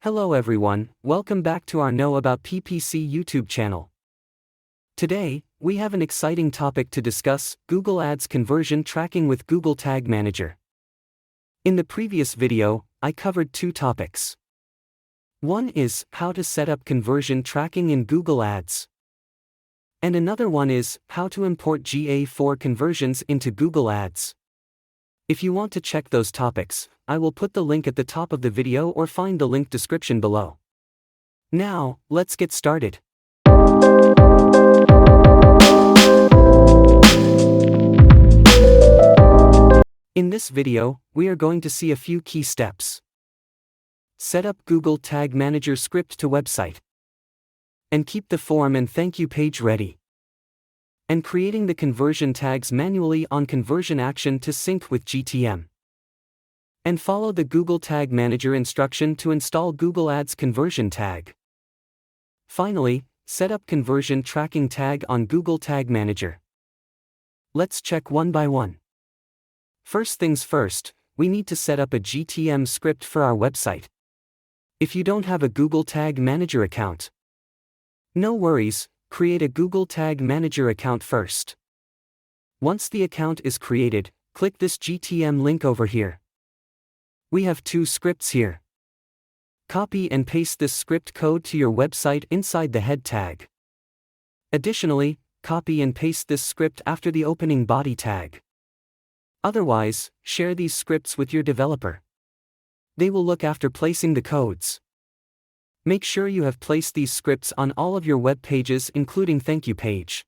Hello everyone, welcome back to our Know About PPC YouTube channel. Today, we have an exciting topic to discuss: Google Ads conversion tracking with Google Tag Manager. In the previous video, I covered two topics. One is how to set up conversion tracking in Google Ads. And another one is how to import GA4 conversions into Google Ads. If you want to check those topics, I will put the link at the top of the video or find the link description below. Now, let's get started. In this video, we are going to see a few key steps. Set up Google Tag Manager script to website. And keep the form and thank you page ready. And creating the conversion tags manually on conversion action to sync with GTM. And follow the Google Tag Manager instruction to install Google Ads conversion tag. Finally, set up conversion tracking tag on Google Tag Manager. Let's check one by one. First things first, we need to set up a GTM script for our website. If you don't have a Google Tag Manager account, no worries. Create a Google Tag Manager account first. Once the account is created, click this GTM link over here. We have two scripts here. Copy and paste this script code to your website inside the head tag. Additionally, copy and paste this script after the opening body tag. Otherwise, share these scripts with your developer. They will look after placing the codes. Make sure you have placed these scripts on all of your web pages, including thank you page.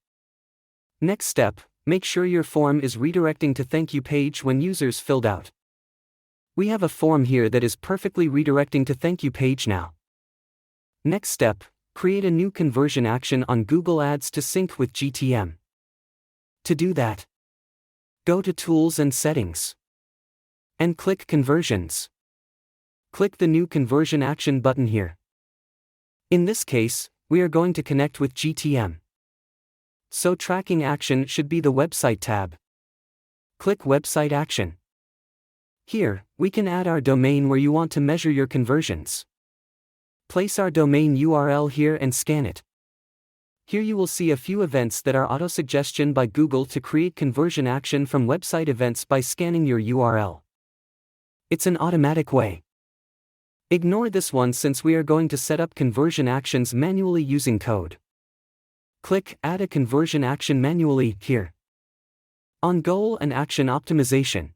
Next step, make sure your form is redirecting to thank you page when users filled out. We have a form here that is perfectly redirecting to thank you page now. Next step, create a new conversion action on Google Ads to sync with GTM. To do that, go to Tools and Settings. And click Conversions. Click the new conversion action button here. In this case, we are going to connect with GTM. So tracking action should be the website tab. Click Website Action. Here, we can add our domain where you want to measure your conversions. Place our domain URL here and scan it. Here you will see a few events that are auto-suggestion by Google to create conversion action from website events by scanning your URL. It's an automatic way. Ignore this one since we are going to set up conversion actions manually using code. Click Add a conversion action manually here. On Goal and Action Optimization,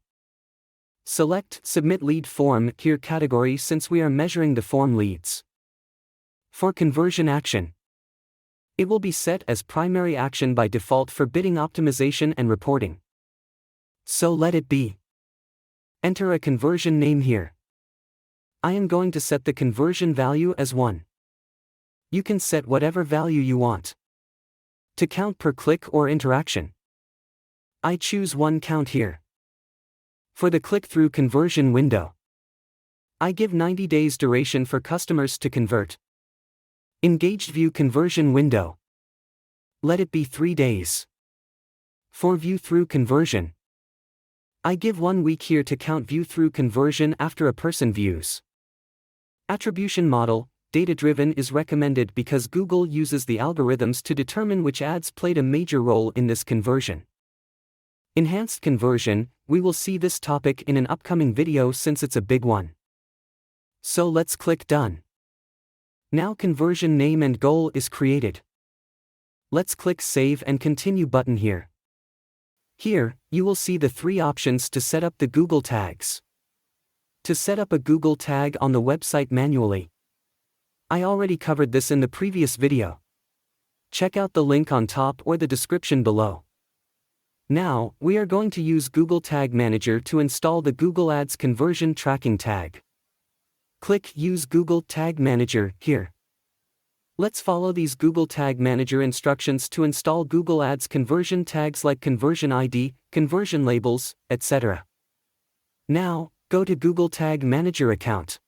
select Submit Lead Form here category since we are measuring the form leads. For conversion action, it will be set as primary action by default for bidding optimization and reporting. So let it be. Enter a conversion name here. I am going to set the conversion value as 1. You can set whatever value you want. To count per click or interaction, I choose 1 count here. For the click-through conversion window, I give 90 days duration for customers to convert. Engaged view conversion window, let it be 3 days. For view-through conversion, I give 1 week here to count view-through conversion after a person views. Attribution model, data-driven is recommended because Google uses the algorithms to determine which ads played a major role in this conversion. Enhanced conversion, we will see this topic in an upcoming video since it's a big one. So let's click Done. Now conversion name and goal is created. Let's click Save and Continue button here. Here, you will see the 3 options to set up the Google tags. To set up a Google tag on the website manually, I already covered this in the previous video. Check out the link on top or the description below. Now, we are going to use Google Tag Manager to install the Google Ads conversion tracking tag. Click Use Google Tag Manager here. Let's follow these Google Tag Manager instructions to install Google Ads conversion tags like conversion ID, conversion labels, etc. Now, go to Google Tag Manager account.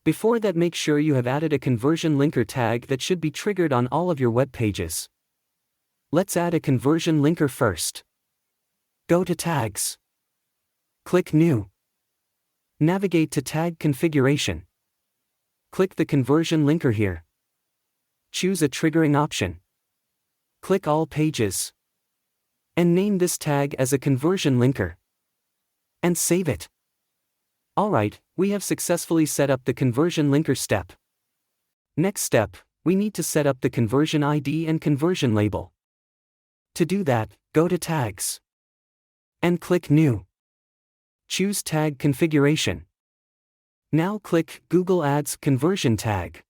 Before that, make sure you have added a conversion linker tag that should be triggered on all of your web pages. Let's add a conversion linker first. Go to Tags. Click New. Navigate to Tag Configuration. Click the conversion linker here. Choose a triggering option. Click All Pages. And name this tag as a conversion linker. And save it. Alright, we have successfully set up the conversion linker step. Next step, we need to set up the conversion ID and conversion label. To do that, go to Tags. And click New. Choose Tag Configuration. Now click Google Ads Conversion Tag.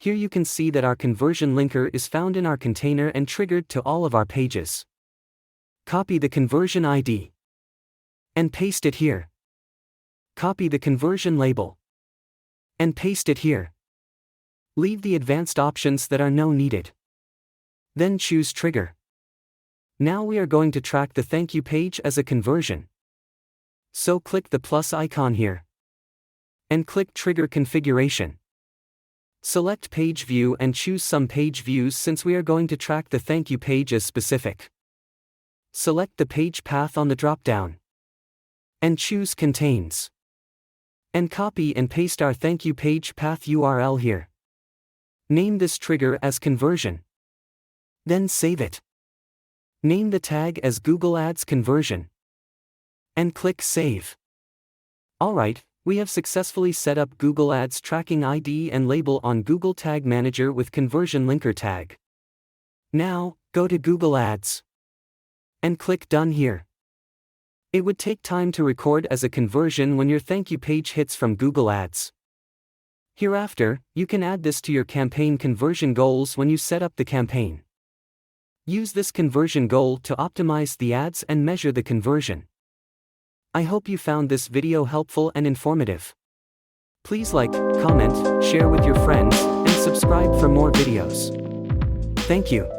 Here you can see that our conversion linker is found in our container and triggered to all of our pages. Copy the conversion ID. And paste it here. Copy the conversion label. And paste it here. Leave the advanced options that are no needed. Then choose Trigger. Now we are going to track the thank you page as a conversion. So click the plus icon here. And click Trigger Configuration. Select Page View and choose some page views since we are going to track the thank you page as specific. Select the page path on the drop-down. And choose Contains. And copy and paste our thank you page path URL here. Name this trigger as conversion. Then save it. Name the tag as Google Ads Conversion. And click Save. Alright, we have successfully set up Google Ads tracking ID and label on Google Tag Manager with conversion linker tag. Now, go to Google Ads. And click Done here. It would take time to record as a conversion when your thank you page hits from Google Ads. Hereafter, you can add this to your campaign conversion goals when you set up the campaign. Use this conversion goal to optimize the ads and measure the conversion. I hope you found this video helpful and informative. Please like, comment, share with your friends, and subscribe for more videos. Thank you.